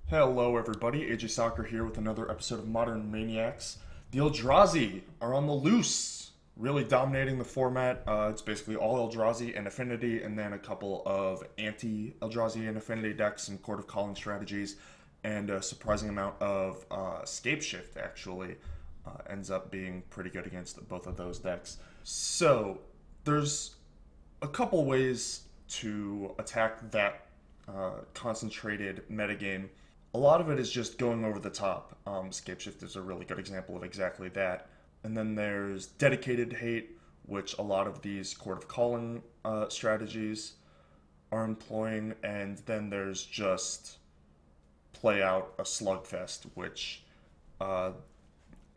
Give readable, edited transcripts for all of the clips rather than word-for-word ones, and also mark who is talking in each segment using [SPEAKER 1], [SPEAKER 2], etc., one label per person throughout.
[SPEAKER 1] Hello everybody, AJ Soccer here with another episode of Modern Maniacs. The Eldrazi are on the loose, really dominating the format. It's basically all Eldrazi and Affinity, and then a couple of anti-Eldrazi and Affinity decks, some Court of Calling strategies, and a surprising amount of Scapeshift actually ends up being pretty good against both of those decks. So, there's a couple ways to attack that concentrated metagame. A lot of it is just going over the top. Scapeshift is a really good example of exactly that. And then there's dedicated hate, which a lot of these Court of Calling strategies are employing. And then there's just play out a slugfest, which I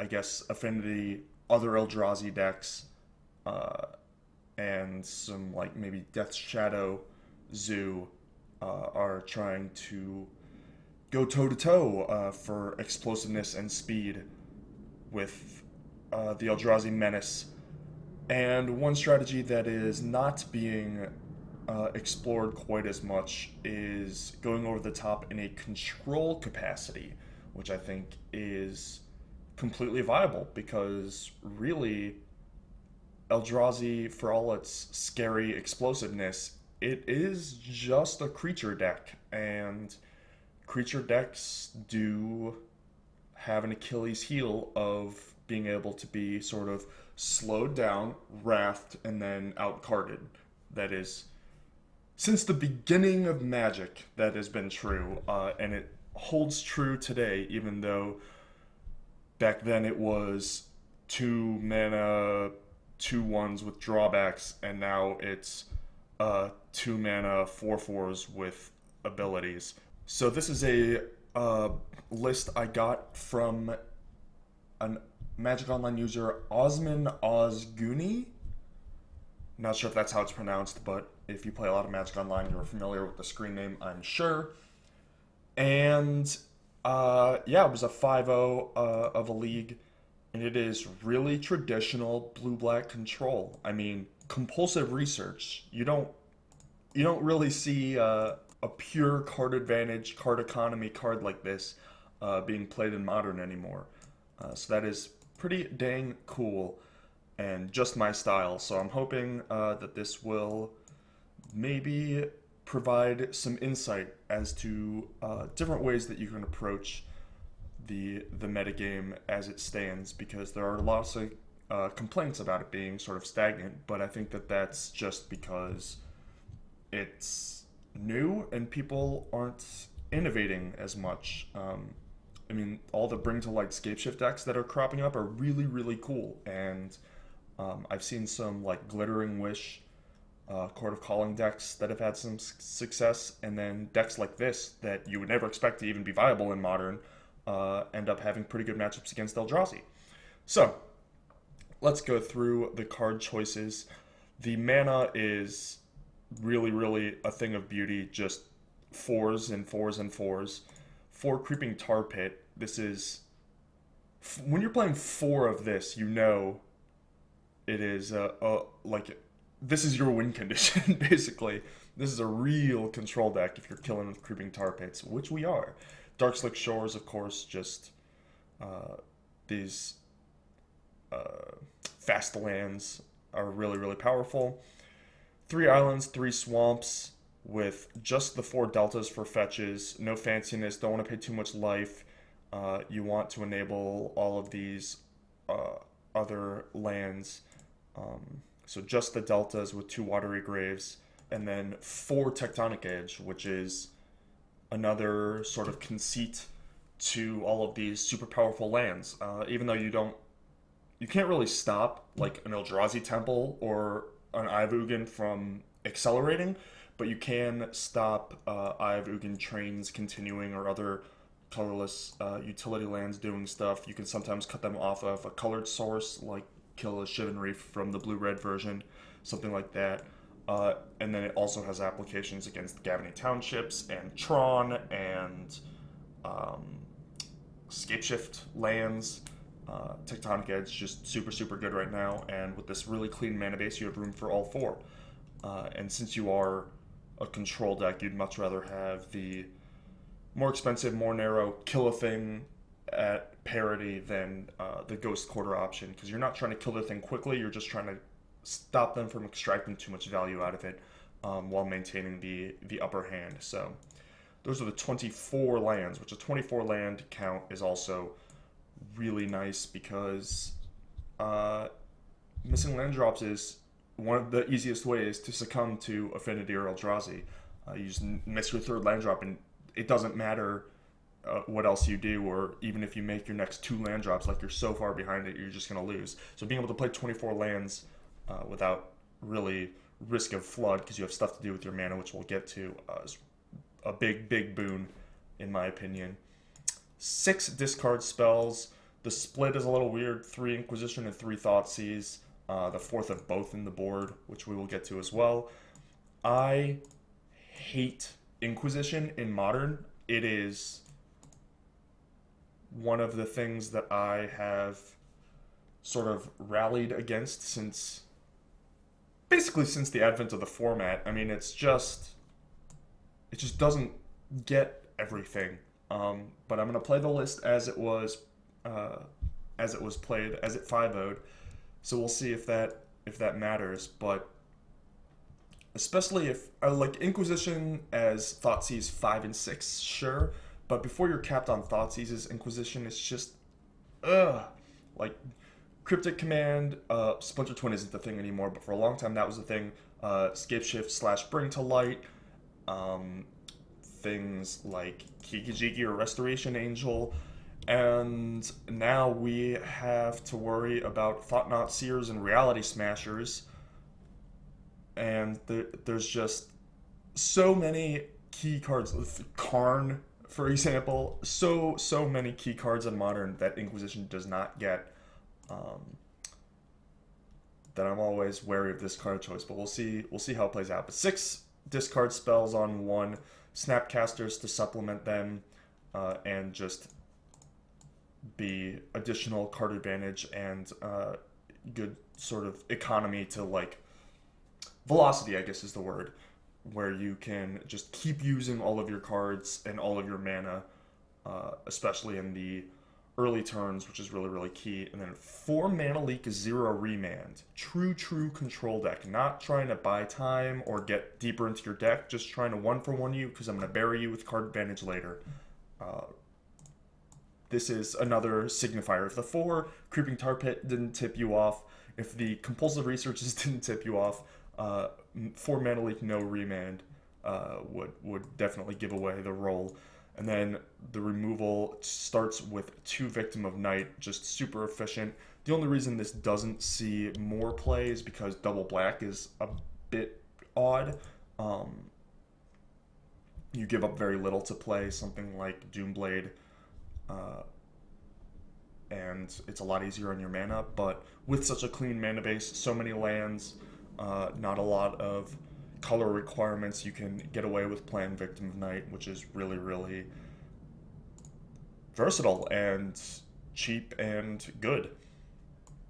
[SPEAKER 1] guess Affinity, other Eldrazi decks, and some like maybe Death Shadow Zoo are trying to go toe to toe for explosiveness and speed with the Eldrazi Menace. And one strategy that is not being explored quite as much is going over the top in a control capacity, which I think is completely viable because really Eldrazi, for all its scary explosiveness, it is just a creature deck, and creature decks do have an Achilles heel of being able to be sort of slowed down, wrathed, and then outcarded. That is, since the beginning of Magic, that has been true, and it holds true today, even though back then it was 2 mana, 2/1s with drawbacks, and now it's 2 mana, 4/4s with abilities. So this is a list I got from a Magic Online user, OSMANOZGUNEY. Not sure if that's how it's pronounced, but if you play a lot of Magic Online, you're familiar with the screen name, I'm sure. And yeah, it was a 5-0 of a league, and it is really traditional blue-black control. I mean, compulsive research. You don't really see a pure card advantage, card economy card like this being played in Modern anymore. So that is pretty dang cool and just my style. So I'm hoping that this will maybe provide some insight as to different ways that you can approach the metagame as it stands, because there are lots of complaints about it being sort of stagnant, but I think that that's just because it's new and people aren't innovating as much. I mean, all the Bring to Light Scapeshift decks that are cropping up are really, really cool, and I've seen some like Glittering Wish, Court of Calling decks that have had some success, and then decks like this that you would never expect to even be viable in Modern end up having pretty good matchups against Eldrazi. So, let's go through the card choices. The mana is really, really a thing of beauty, just 4s and 4s and 4s. 4 Creeping Tar Pit. This is, when you're playing 4 of this, you know it is like, this is your win condition, basically. This is a real control deck if you're killing with Creeping Tar Pits, which we are. Dark Slick Shores, of course, just these fast lands are really, really powerful. 3 islands, 3 swamps with just the 4 deltas for fetches. No fanciness, don't want to pay too much life. You want to enable all of these other lands. So just the deltas with 2 watery graves. And then 4 Tectonic Edge, which is another sort of conceit to all of these super powerful lands. Even though you can't really stop like an Eldrazi Temple or an Eye of Ugin from accelerating, but you can stop Eye of Ugin trains continuing or other colorless utility lands doing stuff. You can sometimes cut them off of a colored source, like kill a Shivan Reef from the blue-red version, something like that. And then it also has applications against Gavany Townships and Tron and Scapeshift lands. Tectonic Edge just super, super good right now, and with this really clean mana base, you have room for all 4. And since you are a control deck, you'd much rather have the more expensive, more narrow, kill a thing at parity than the Ghost Quarter option, because you're not trying to kill the thing quickly, you're just trying to stop them from extracting too much value out of it while maintaining the upper hand. So those are the 24 lands, which a 24 land count is also really nice because missing land drops is one of the easiest ways to succumb to Affinity or Eldrazi. You just miss your third land drop and it doesn't matter what else you do, or even if you make your next 2 land drops, like you're so far behind it, you're just going to lose. So being able to play 24 lands without really risk of flood, because you have stuff to do with your mana, which we'll get to, is a big boon, in my opinion. 6 discard spells. The split is a little weird. 3 Inquisition and 3 Thoughtseize. The 4th of both in the board, which we will get to as well. I hate Inquisition in Modern. It is one of the things that I have sort of rallied against since the advent of the format. I mean, it just doesn't get everything. But I'm gonna play the list as it was played, as it 5-0'd. So we'll see if that matters. But especially if like Inquisition as Thoughtseize 5 and 6, sure. But before you're capped on Thoughtseizes, Inquisition is just like Cryptic Command. Splinter Twin isn't the thing anymore, but for a long time that was the thing. Scapeshift / Bring to Light. Things like Kikijiki or Restoration Angel. And now we have to worry about Thought-Knot Seers and Reality Smashers. And there's just so many key cards. Karn, for example. So many key cards in Modern that Inquisition does not get. That I'm always wary of this card choice. But we'll see how it plays out. But 6 discard spells on 1. Snapcasters to supplement them. And just be additional card advantage and good sort of economy to, like, velocity, I guess is the word, where you can just keep using all of your cards and all of your mana, especially in the early turns, which is really key. And then 4 mana leak, 0 remand. True control deck. Not trying to buy time or get deeper into your deck, just trying to 1-for-1 you because I'm going to bury you with card advantage later. This is another signifier. If the 4 Creeping Tar Pit didn't tip you off, if the Compulsive Researches didn't tip you off, 4 mana leak, no remand would definitely give away the roll. And then the removal starts with 2 Victim of Night, just super efficient. The only reason this doesn't see more play is because double black is a bit odd. You give up very little to play something like Doomblade, and it's a lot easier on your mana. But with such a clean mana base, so many lands, not a lot of color requirements, you can get away with playing Victim of Night, which is really versatile and cheap and good.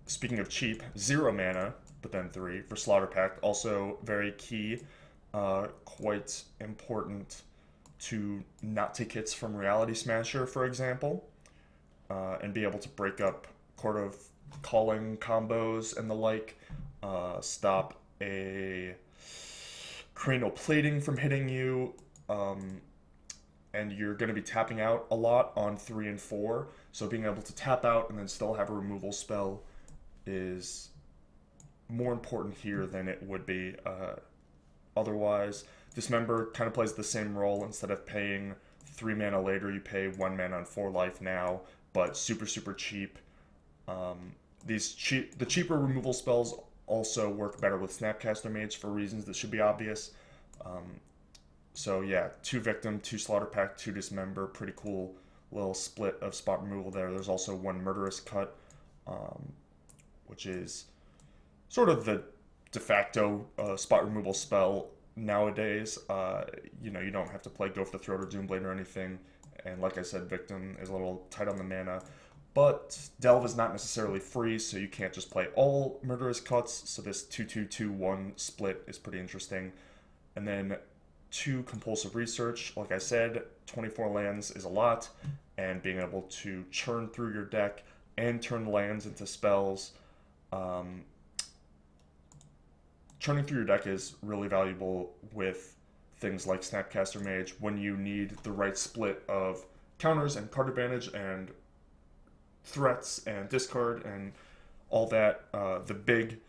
[SPEAKER 1] Speaking of cheap, 0 mana, but then 3 for Slaughter Pact, also very key, quite important to not take hits from Reality Smasher, for example, and be able to break up Court of Calling combos and the like, stop a Cranial Plating from hitting you, and you're going to be tapping out a lot on 3 and 4, so being able to tap out and then still have a removal spell is more important here than it would be otherwise. Dismember kind of plays the same role. Instead of paying 3 mana later, you pay 1 mana on 4 life now, but super cheap. The cheaper removal spells also work better with Snapcaster Mage for reasons that should be obvious. So yeah, 2 Victim, 2 Slaughter Pact, 2 Dismember, pretty cool little split of spot removal there. There's also 1 Murderous Cut, which is sort of the de facto spot removal spell nowadays. You don't have to play Go for the Throat or Doomblade or anything, and like I said, Victim is a little tight on the mana, but Delve is not necessarily free, so you can't just play all Murderous Cuts, so this 2-2-2-1 split is pretty interesting. And then 2 compulsive research. Like I said, 24 lands is a lot, and being able to churn through your deck and turn lands into spells. Um, Churning through your deck is really valuable with things like Snapcaster Mage when you need the right split of counters and card advantage and threats and discard and all that. The big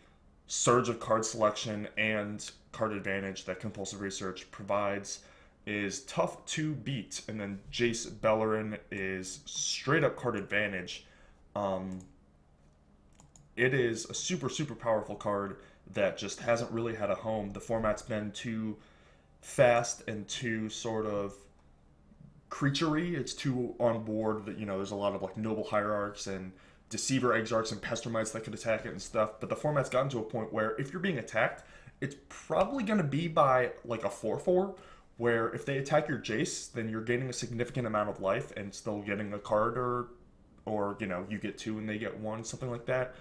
[SPEAKER 1] surge of card selection and card advantage that compulsive research provides is tough to beat. And then Jace Beleren is straight up card advantage. It is a super, super powerful card that just hasn't really had a home. The format's been too fast and too sort of creaturey. It's too on board that, there's a lot of like noble hierarchs and deceiver exarchs and pestermites that could attack it and stuff. But the format's gotten to a point where if you're being attacked, it's probably going to be by like a 4/4, where if they attack your Jace, then you're gaining a significant amount of life and still getting a card, or you get 2 and they get 1, something like that,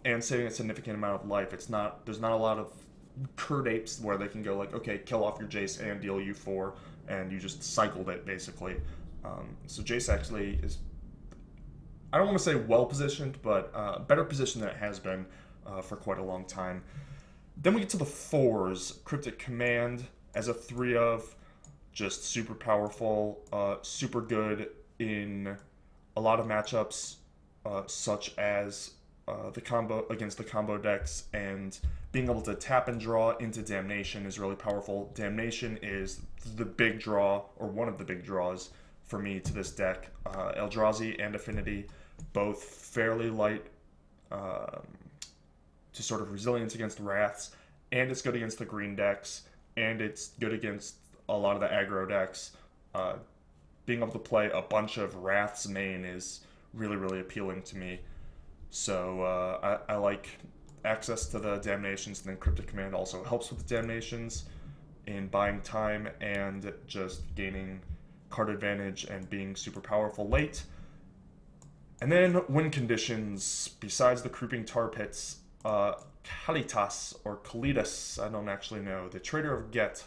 [SPEAKER 1] and saving a significant amount of life. There's not a lot of Curd Apes where they can go like, okay, kill off your Jace and deal you 4, and you just cycled it basically. So Jace actually is, I don't want to say well positioned, but better positioned than it has been for quite a long time. Then we get to the 4s. Cryptic Command as a 3 of, just super powerful, super good in a lot of matchups, such as the combo against the combo decks, and being able to tap and draw into Damnation is really powerful. Damnation is the big draw, or one of the big draws for me to this deck. Eldrazi and Affinity, both fairly light to sort of resilience against Wraths, and it's good against the green decks, and it's good against a lot of the aggro decks. Being able to play a bunch of Wraths main is really, really appealing to me. So I like access to the Damnations, and then Cryptic Command also helps with the Damnations in buying time and just gaining card advantage and being super powerful late. And then win conditions, besides the Creeping Tar Pits, Kalitas, or Kalitas, I don't actually know, the Traitor of Ghet,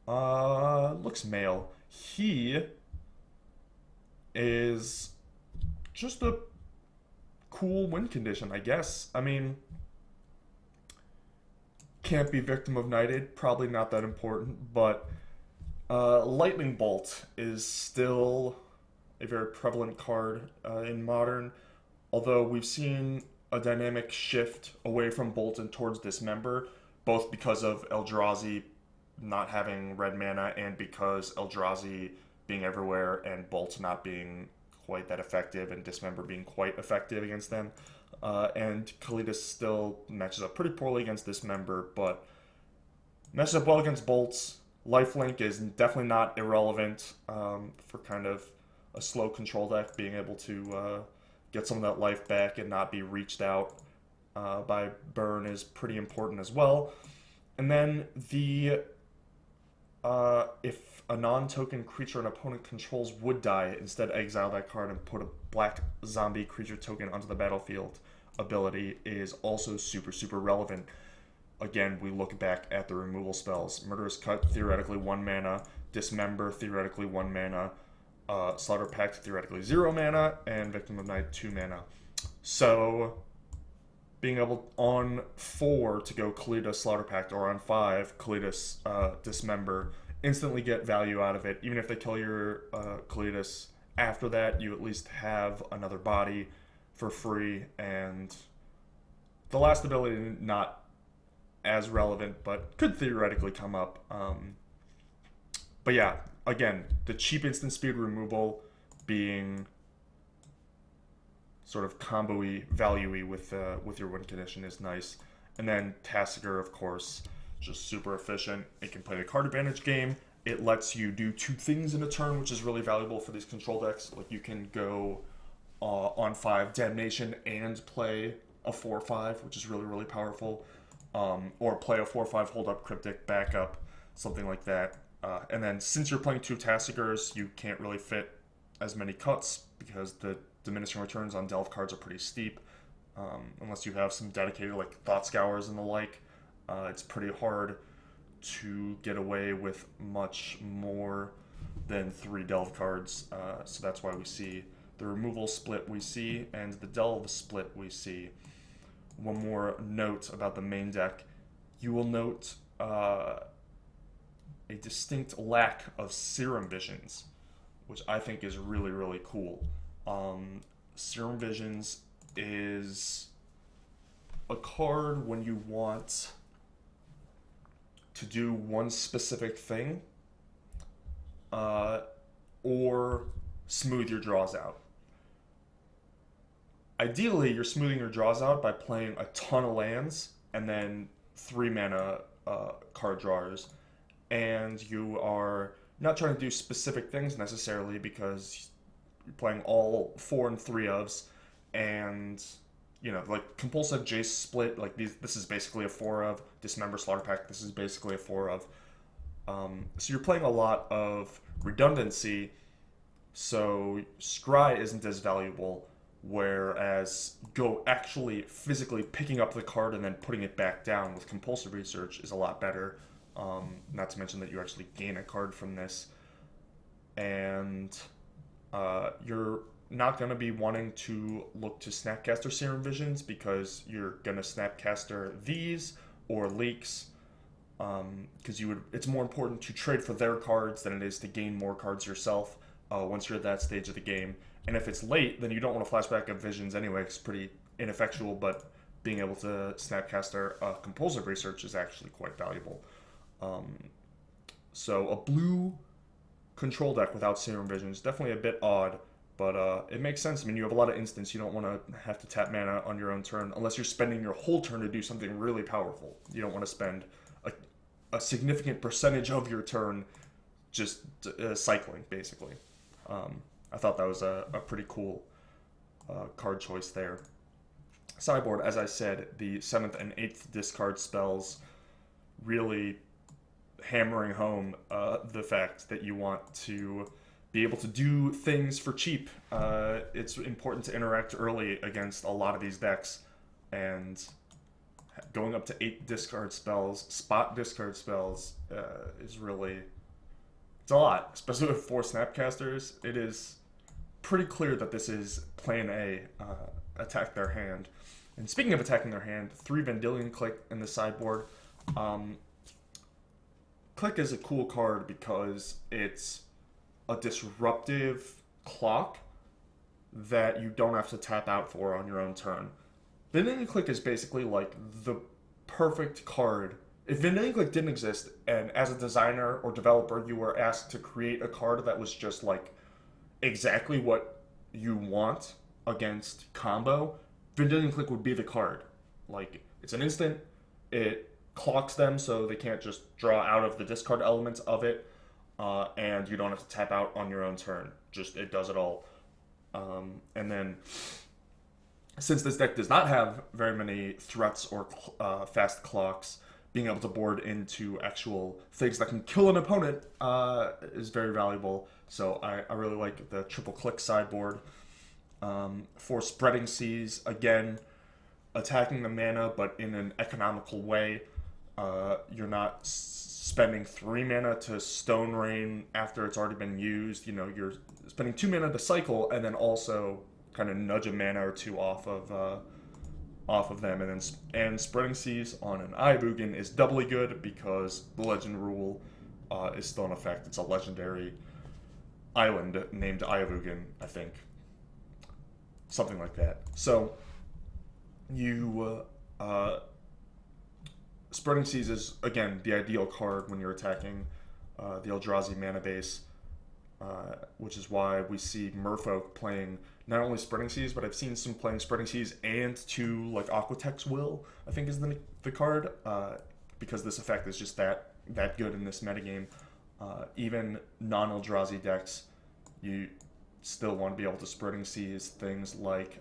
[SPEAKER 1] looks male. He is just a cool win condition, I guess. I mean, can't be Victim of Knighted, probably not that important, but Lightning Bolt is still a very prevalent card in Modern, although we've seen a dynamic shift away from Bolt and towards Dismember, both because of Eldrazi not having red mana and because Eldrazi being everywhere and Bolt not being quite that effective and Dismember being quite effective against them. And Kalitas still matches up pretty poorly against Dismember, but matches up well against Bolts. Lifelink is definitely not irrelevant for kind of a slow control deck. Being able to get some of that life back and not be reached out by burn is pretty important as well. And then the if a non-token creature an opponent controls would die, instead exile that card and put a black zombie creature token onto the battlefield ability is also super, super relevant. Again, we look back at the removal spells. Murderous Cut, theoretically 1 mana. Dismember, theoretically 1 mana. Slaughter Pact, theoretically 0 mana. And Victim of Night, 2 mana. So, being able on 4 to go Kalitas Slaughter Pact, or on 5 Kalitas Dismember, instantly get value out of it. Even if they kill your Kalitas after that, you at least have another body for free. And the last ability, not as relevant, but could theoretically come up. But yeah, again, the cheap instant speed removal being sort of combo-y, value-y with your win condition is nice. And then Tasigur, of course, just super efficient. It can play the card advantage game. It lets you do 2 things in a turn, which is really valuable for these control decks. Like, you can go on 5 Damnation and play a 4/5, which is really, really powerful. Or play a 4/5 hold up Cryptic backup, something like that. And then since you're playing 2 Tasigurs, you can't really fit as many cuts because the diminishing returns on Delve cards are pretty steep. Unless you have some dedicated like Thought Scours and the like, it's pretty hard to get away with much more than 3 delve cards. So that's why we see the removal split we see, and the delve split we see. One more note about the main deck. You will note a distinct lack of Serum Visions, which I think is really, really cool. Serum Visions is a card when you want to do one specific thing, or smooth your draws out. Ideally, you're smoothing your draws out by playing a ton of lands and then 3 mana card drawers, and you are not trying to do specific things necessarily because you're playing all 4 and 3-ofs, and you know, like compulsive Jace split, like this is basically a 4-of. Dismember Slaughter Pact, this is basically a 4-of. So you're playing a lot of redundancy, so Scry isn't as valuable, whereas go actually physically picking up the card and then putting it back down with compulsive research is a lot better. Not to mention that you actually gain a card from this, and you're not going to be wanting to look to Snapcaster Serum Visions because you're going to Snapcaster these or Leaks, because it's more important to trade for their cards than it is to gain more cards yourself once you're at that stage of the game. And if it's late, then you don't want to flashback of Visions anyway, it's pretty ineffectual, but being able to Snapcaster Compulsive Research is actually quite valuable. So a blue control deck without Serum Visions, definitely a bit odd, but it makes sense. I mean, you have a lot of instants. You don't want to have to tap mana on your own turn unless you're spending your whole turn to do something really powerful. You don't want to spend a significant percentage of your turn just cycling, basically. I thought that was a pretty cool card choice there. Sideboard, as I said, the 7th and 8th discard spells really hammering home the fact that you want to be able to do things for cheap. It's important to interact early against a lot of these decks, and going up to 8 discard spells, spot discard spells, is really, it's a lot, especially with 4 Snapcasters. It is pretty clear that this is plan A, attack their hand. And speaking of attacking their hand, 3 Vendilion Click in the sideboard. Click is a cool card because it's a disruptive clock that you don't have to tap out for on your own turn. Vendilion Click is basically like the perfect card. If Vendilion Click didn't exist, and as a designer or developer you were asked to create a card that was just like exactly what you want against combo, Vendilion Click would be the card. Like, it's an instant, it clocks them so they can't just draw out of the discard elements of it, and you don't have to tap out on your own turn. Just, it does it all. And then, since this deck does not have very many threats or fast clocks, being able to board into actual things that can kill an opponent is very valuable. So I really like the triple click sideboard. For Spreading Seas, again, attacking the mana, but in an economical way. You're not spending 3 mana to Stone Rain after it's already been used. You know, you're spending 2 mana to cycle, and then also kind of nudge a mana or 2 off of them. And Spreading Seas on an Ayabugan is doubly good because the Legend rule is still in effect. It's a legendary island named Ayabugan, I think. Something like that. So, you, Spreading Seas is, again, the ideal card when you're attacking the Eldrazi mana base, which is why we see Merfolk playing not only Spreading Seas, but I've seen some playing Spreading Seas and 2, like, Aquatex Will, I think is the card, because this effect is just that good in this metagame. Even non-Eldrazi decks, you still want to be able to Spreading Seas things like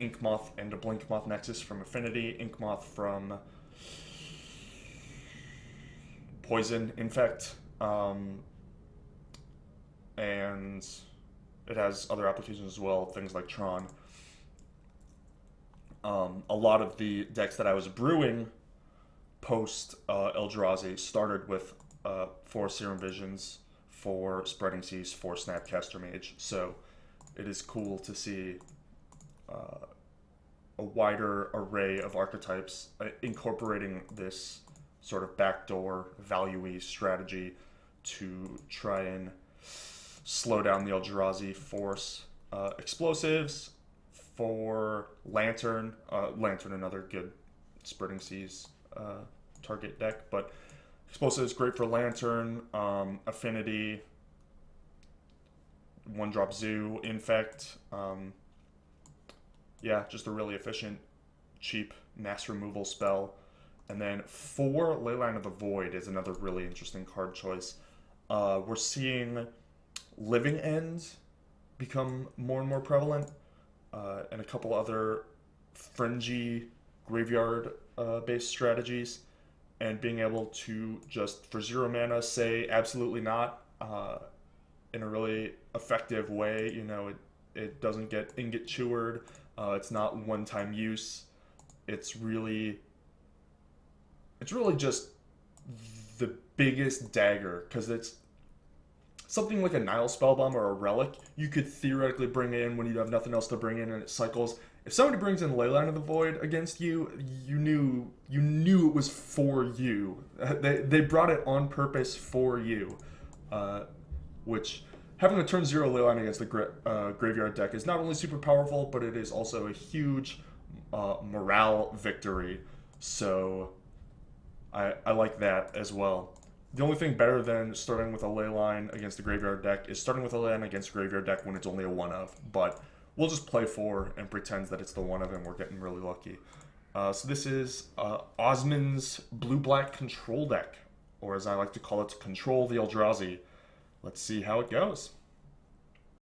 [SPEAKER 1] Inkmoth and a Blinkmoth Nexus from Affinity, Inkmoth from Poison Infect, and it has other applications as well, things like Tron. A lot of the decks that I was brewing post Eldrazi started with 4 Serum Visions, 4 Spreading Seas, 4 Snapcaster Mage. So it is cool to see a wider array of archetypes incorporating this sort of backdoor value-y strategy to try and slow down the Eldrazi force. Explosives for Lantern. Lantern, another good Spreading Seas target deck, but explosives great for Lantern. Affinity, 1-drop Zoo, Infect. Yeah, just a really efficient, cheap mass removal spell. And then 4 Leyline of the Void is another really interesting card choice. We're seeing Living End become more and more prevalent, and a couple other fringy graveyard-based strategies. And being able to just, for 0 mana, say absolutely not in a really effective way. You know, it doesn't get ingot chewered. It's not one-time use. It's really just the biggest dagger, because it's something like a Nile Spellbomb or a Relic. You could theoretically bring in when you have nothing else to bring in and it cycles. If somebody brings in Leyline of the Void against you, you knew it was for you. They brought it on purpose for you, which having a turn 0 Leyline against the graveyard deck is not only super powerful, but it is also a huge morale victory. So I like that as well. The only thing better than starting with a Leyline against the graveyard deck is starting with a Leyline against the graveyard deck when it's only a 1-of. But we'll just play 4 and pretend that it's the 1-of and we're getting really lucky. So this is Osman's blue-black control deck, or as I like to call it, Control the Eldrazi. Let's see how it goes.